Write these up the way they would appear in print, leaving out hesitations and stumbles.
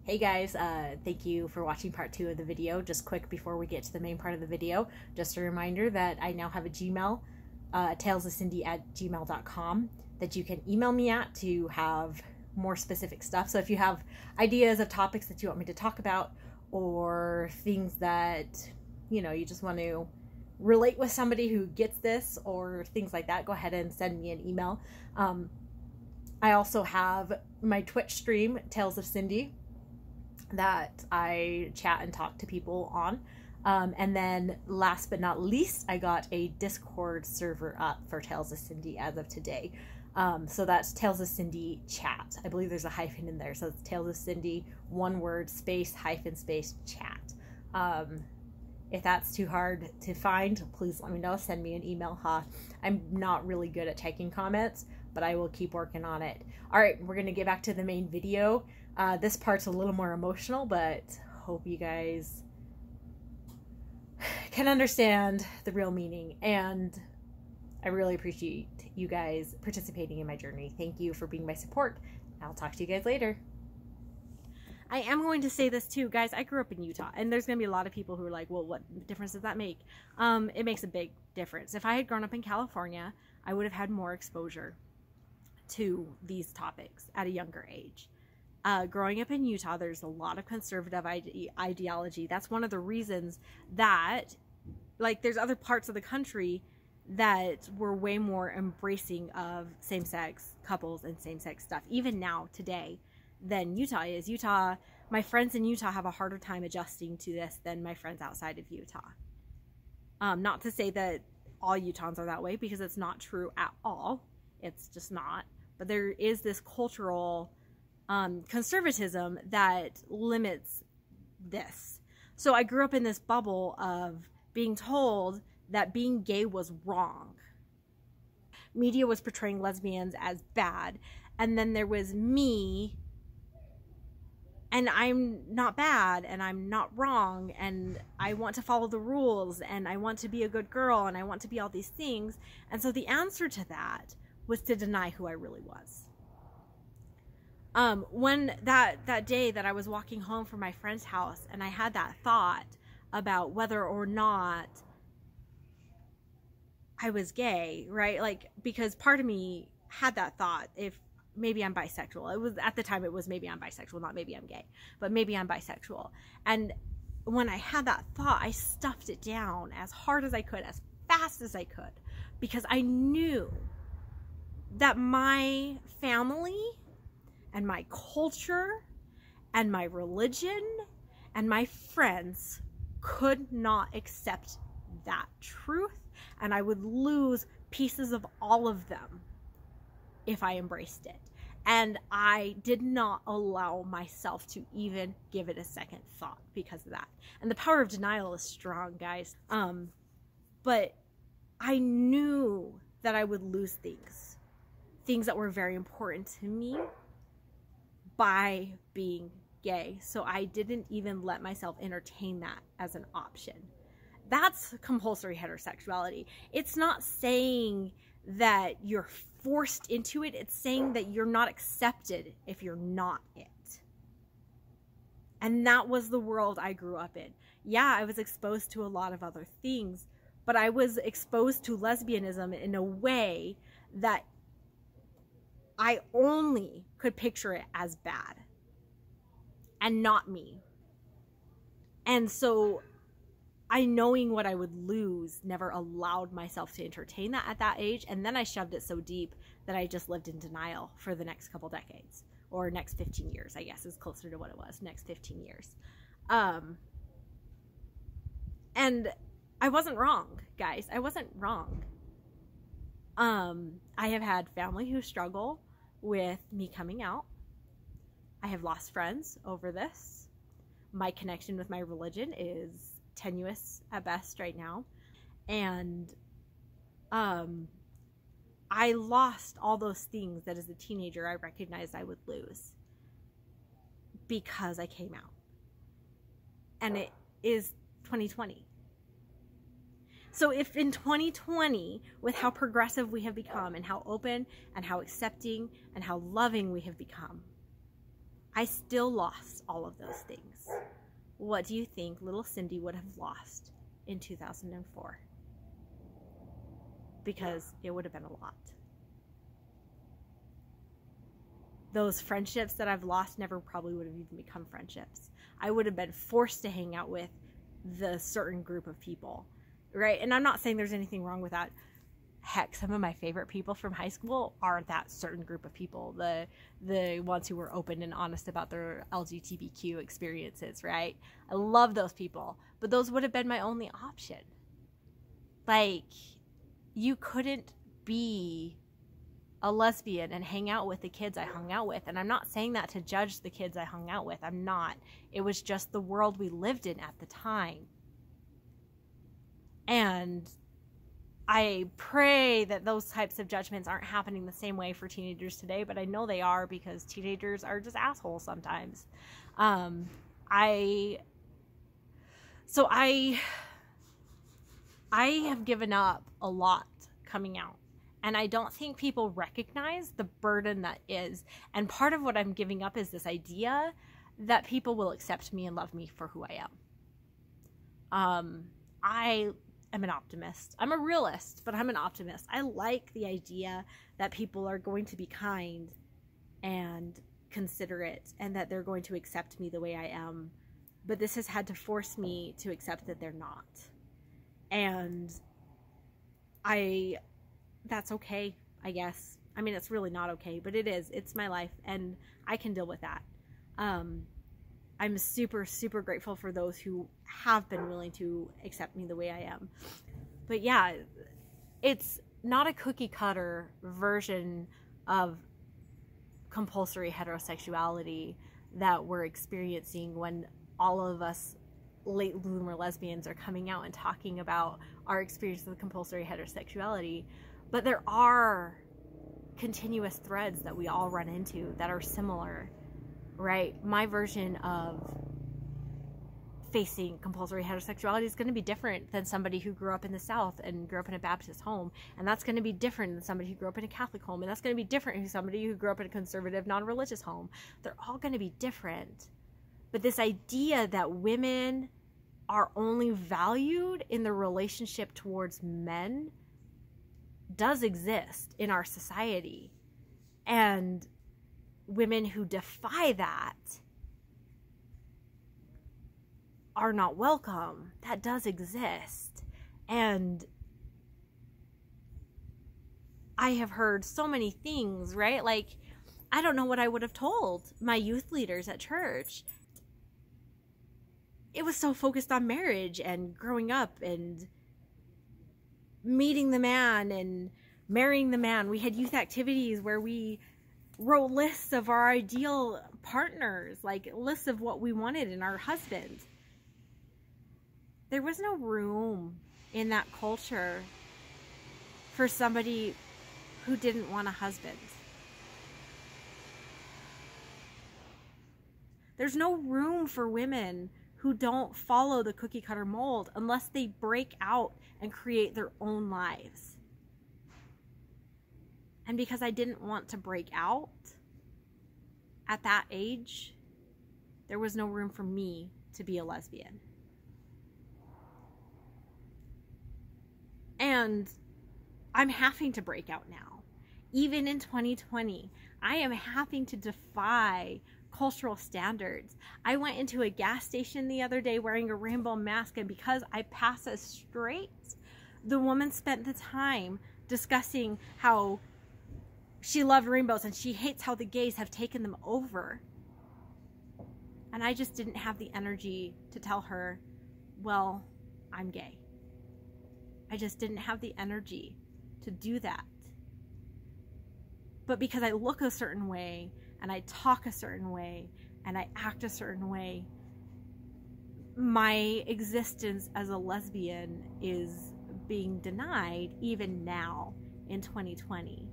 Hey guys, thank you for watching part 2 of the video. Just quick before we get to the main part of the video, just a reminder that I now have a Gmail, talesofcindy@gmail.com, that you can email me at to have more specific stuff. So if you have ideas of topics that you want me to talk about, or things that, you know, you just want to relate with somebody who gets this, or things like that, go ahead and send me an email. I also have my Twitch stream, Tales of Cindy, that I chat and talk to people on. And then last but not least, I got a Discord server up for Tales of Cindy as of today. So that's Tales of Cindy chat. I believe there's a hyphen in there. So it's Tales of Cindy, one word, space, hyphen, space, chat. If that's too hard to find, please let me know. Send me an email. I'm not really good at taking comments, but I will keep working on it. All right, we're going to get back to the main video. This part's a little more emotional, but hope you guys can understand the real meaning. And I really appreciate you guys participating in my journey. Thank you for being my support. I'll talk to you guys later. I am going to say this too, guys. I grew up in Utah, and there's going to be a lot of people who are like, well, what difference does that make? It makes a big difference. If I had grown up in California, I would have had more exposure to these topics at a younger age. Growing up in Utah, there's a lot of conservative ideology. That's one of the reasons that, like, there's other parts of the country that were way more embracing of same-sex couples and same-sex stuff, even now, today, than Utah is. Utah, my friends in Utah have a harder time adjusting to this than my friends outside of Utah. Not to say that all Utahns are that way, because it's not true at all. It's just not. But there is this cultural conservatism that limits this. So I grew up in this bubble of being told that being gay was wrong. Media was portraying lesbians as bad, and then there was me, and I'm not bad, and I'm not wrong, and I want to follow the rules, and I want to be a good girl, and I want to be all these things. And so the answer to that was to deny who I really was. When that day that I was walking home from my friend's house, and I had that thought about whether or not I was gay, right? Like, because part of me had that thought, if maybe I'm bisexual. It was, at the time, it was maybe I'm bisexual, not maybe I'm gay, but maybe I'm bisexual. And when I had that thought, I stuffed it down as hard as I could, as fast as I could, because I knew that my family and my culture and my religion and my friends could not accept that truth, and I would lose pieces of all of them if I embraced it. And I did not allow myself to even give it a second thought because of that. And the power of denial is strong, guys. But I knew that I would lose things that were very important to me by being gay. So I didn't even let myself entertain that as an option. That's compulsory heterosexuality. It's not saying that you're forced into it. It's saying that you're not accepted if you're not it. And that was the world I grew up in. Yeah, I was exposed to a lot of other things, but I was exposed to lesbianism in a way that I only could picture it as bad and not me. And so I, knowing what I would lose, never allowed myself to entertain that at that age. And then I shoved it so deep that I just lived in denial for the next couple decades, or next 15 years, I guess is closer to what it was, next 15 years. And I wasn't wrong, guys. I wasn't wrong. I have had family who struggle with me coming out. I have lost friends over this. My connection with my religion is tenuous at best right now. And I lost all those things that as a teenager I recognized I would lose because I came out. And it is 2020. So if in 2020, with how progressive we have become and how open and how accepting and how loving we have become, I still lost all of those things. What do you think little Cindy would have lost in 2004? Because it would have been a lot. Those friendships that I've lost never probably would have even become friendships. I would have been forced to hang out with the certain group of people, right? And I'm not saying there's anything wrong with that. Heck, some of my favorite people from high school are that certain group of people, the ones who were open and honest about their LGBTQ experiences, right? I love those people, but those would have been my only option. Like, you couldn't be a lesbian and hang out with the kids I hung out with. And I'm not saying that to judge the kids I hung out with. I'm not. It was just the world we lived in at the time. And I pray that those types of judgments aren't happening the same way for teenagers today, but I know they are, because teenagers are just assholes sometimes. I have given up a lot coming out. And I don't think people recognize the burden that is. And part of what I'm giving up is this idea that people will accept me and love me for who I am. I am an optimist. I'm a realist, but I'm an optimist. I like the idea that people are going to be kind and considerate, and that they're going to accept me the way I am. But this has had to force me to accept that they're not. And that's okay, I guess. I mean, it's really not okay, but it is. It's my life, and I can deal with that. I'm super, super grateful for those who have been willing to accept me the way I am. But yeah, it's not a cookie cutter version of compulsory heterosexuality that we're experiencing when all of us late bloomer lesbians are coming out and talking about our experience with compulsory heterosexuality. But there are continuous threads that we all run into that are similar, right? My version of facing compulsory heterosexuality is going to be different than somebody who grew up in the South and grew up in a Baptist home. And that's going to be different than somebody who grew up in a Catholic home. And that's going to be different than somebody who grew up in a conservative, non-religious home. They're all going to be different. But this idea that women are only valued in the relationship towards men does exist in our society. And women who defy that are not welcome. That does exist. And I have heard so many things, right? Like, I don't know what I would have told my youth leaders at church. It was so focused on marriage and growing up and meeting the man and marrying the man. We had youth activities where we wrote lists of our ideal partners, like lists of what we wanted in our husband. There was no room in that culture for somebody who didn't want a husband. There's no room for women who don't follow the cookie cutter mold unless they break out and create their own lives. And because I didn't want to break out at that age, there was no room for me to be a lesbian. And I'm having to break out now. Even in 2020, I am having to defy cultural standards. I went into a gas station the other day wearing a rainbow mask, and because I pass as straight, the woman spent the time discussing how she loved rainbows and she hates how the gays have taken them over. And I just didn't have the energy to tell her, well, I'm gay. I just didn't have the energy to do that. But because I look a certain way, and I talk a certain way, and I act a certain way, my existence as a lesbian is being denied even now in 2020.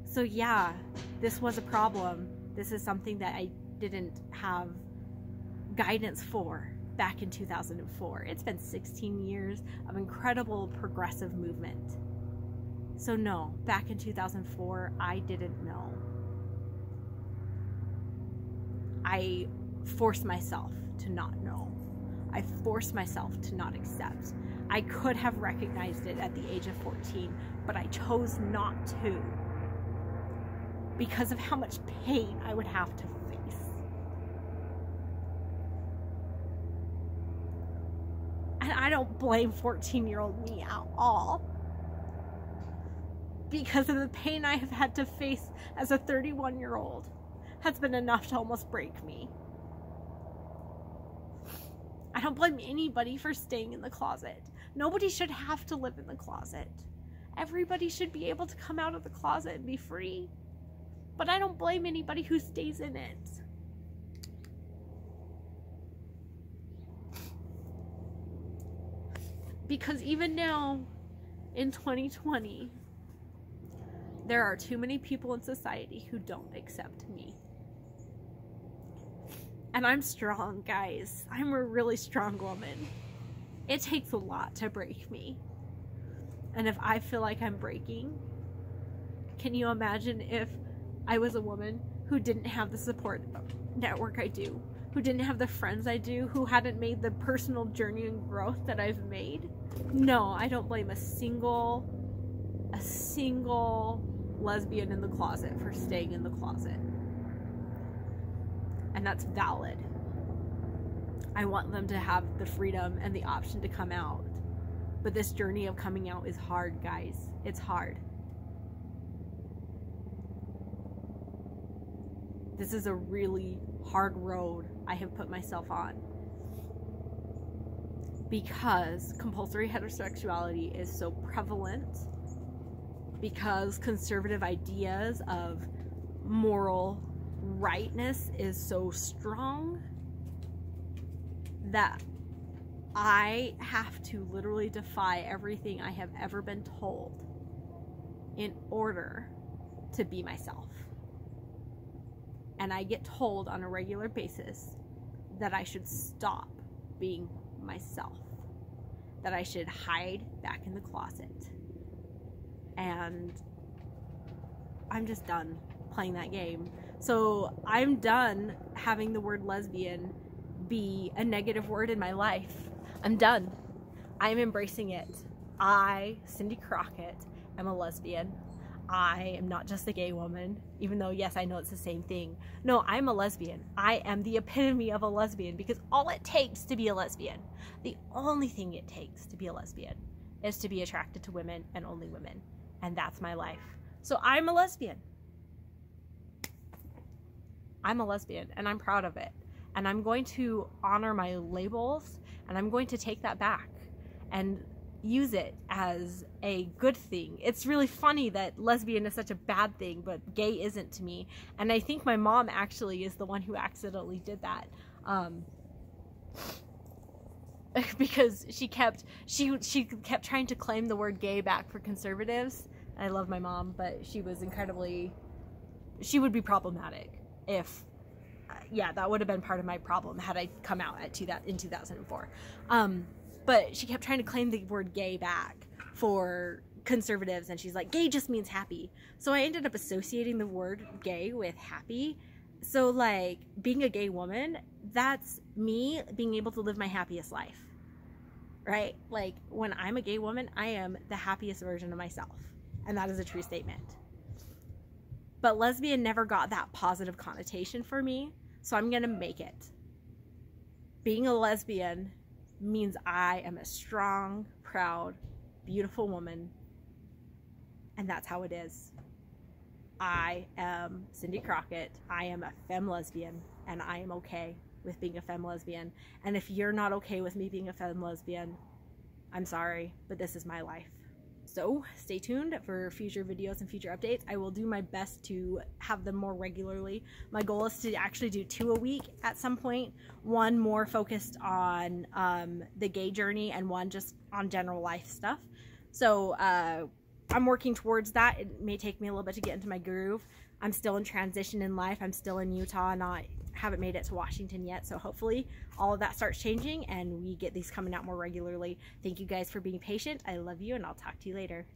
So yeah, this was a problem. This is something that I didn't have guidance for back in 2004. It's been 16 years of incredible progressive movement. So no, back in 2004, I didn't know. I forced myself to not know. I forced myself to not accept. I could have recognized it at the age of 14, but I chose not to because of how much pain I would have to face. And I don't blame 14-year-old me at all, because of the pain I have had to face as a 31-year-old has been enough to almost break me. I don't blame anybody for staying in the closet. Nobody should have to live in the closet. Everybody should be able to come out of the closet and be free. But I don't blame anybody who stays in it. Because even now, in 2020, there are too many people in society who don't accept me. And I'm strong, guys. I'm a really strong woman. It takes a lot to break me. And if I feel like I'm breaking, can you imagine if I was a woman who didn't have the support network I do, who didn't have the friends I do, who hadn't made the personal journey and growth that I've made? No, I don't blame a single lesbian in the closet for staying in the closet. And that's valid. I want them to have the freedom and the option to come out. But this journey of coming out is hard, guys. It's hard. This is a really hard road I have put myself on. Because compulsory heterosexuality is so prevalent. Because conservative ideas of moral rightness is so strong that I have to literally defy everything I have ever been told in order to be myself. And I get told on a regular basis that I should stop being myself, that I should hide back in the closet. And I'm just done playing that game. So I'm done having the word lesbian be a negative word in my life. I'm done. I'm embracing it. I, Cindy Crockett, am a lesbian. I am not just a gay woman, even though, yes, I know it's the same thing. No, I'm a lesbian. I am the epitome of a lesbian, because all it takes to be a lesbian, the only thing it takes to be a lesbian, is to be attracted to women and only women. And that's my life. So I'm a lesbian. I'm a lesbian, and I'm proud of it. And I'm going to honor my labels, and I'm going to take that back and use it as a good thing. It's really funny that lesbian is such a bad thing, but gay isn't to me. And I think my mom actually is the one who accidentally did that. Because she kept trying to claim the word gay back for conservatives. I love my mom, but she would be problematic if, yeah, that would have been part of my problem had I come out in 2004. But she kept trying to claim the word gay back for conservatives, and she's like, gay just means happy. So I ended up associating the word gay with happy. So like, being a gay woman, that's me being able to live my happiest life, right? Like, when I'm a gay woman, I am the happiest version of myself, and that is a true statement. But lesbian never got that positive connotation for me, so I'm gonna make it. Being a lesbian means I am a strong, proud, beautiful woman, and that's how it is. I am Cindy Crockett. I am a femme lesbian, and I am okay with being a femme lesbian. And if you're not okay with me being a femme lesbian, I'm sorry, but this is my life. So stay tuned for future videos and future updates. I will do my best to have them more regularly. My goal is to actually do 2 a week at some point. One more focused on the gay journey, and one just on general life stuff. So I'm working towards that. It may take me a little bit to get into my groove. I'm still in transition in life. I'm still in Utah, haven't made it to Washington yet. So hopefully all of that starts changing and we get these coming out more regularly. Thank you guys for being patient. I love you, and I'll talk to you later.